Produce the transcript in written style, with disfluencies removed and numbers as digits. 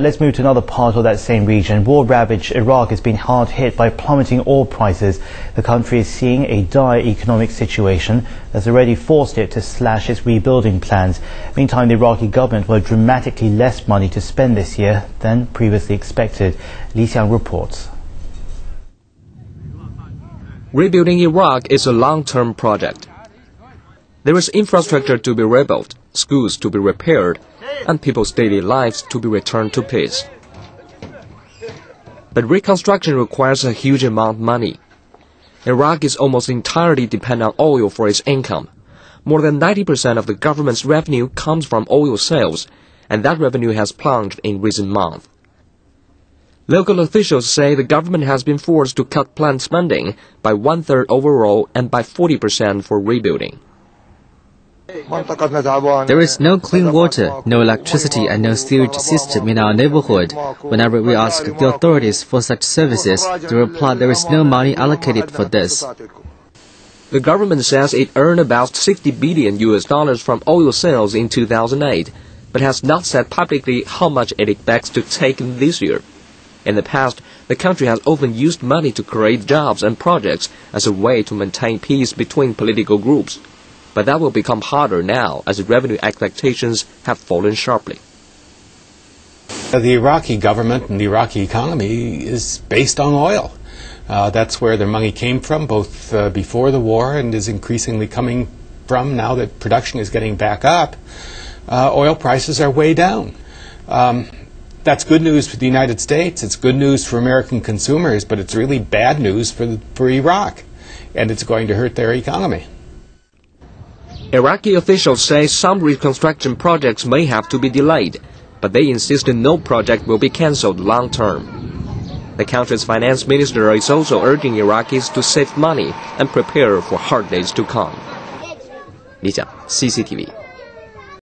Let's move to another part of that same region. War-ravaged Iraq has been hard hit by plummeting oil prices. The country is seeing a dire economic situation that's already forced it to slash its rebuilding plans. Meantime, the Iraqi government will have dramatically less money to spend this year than previously expected. Li Xiang reports. Rebuilding Iraq is a long-term project. There is infrastructure to be rebuilt, schools to be repaired, and people's daily lives to be returned to peace. But reconstruction requires a huge amount of money. Iraq is almost entirely dependent on oil for its income. More than 90% of the government's revenue comes from oil sales, and that revenue has plunged in recent months. Local officials say the government has been forced to cut planned spending by 1/3 overall and by 40% for rebuilding. There is no clean water, no electricity and no sewage system in our neighborhood. Whenever we ask the authorities for such services, they reply there is no money allocated for this. The government says it earned about $60 billion from oil sales in 2008, but has not said publicly how much it expects to take in this year. In the past, the country has often used money to create jobs and projects as a way to maintain peace between political groups. But that will become harder now as revenue expectations have fallen sharply. The Iraqi government and the Iraqi economy is based on oil. That's where their money came from, both before the war and is increasingly coming from now that production is getting back up. Oil prices are way down. That's good news for the United States, it's good news for American consumers, but it's really bad news for Iraq, and it's going to hurt their economy. Iraqi officials say some reconstruction projects may have to be delayed, but they insist no project will be cancelled long term. The country's finance minister is also urging Iraqis to save money and prepare for hard days to come. Li Xiang, CCTV.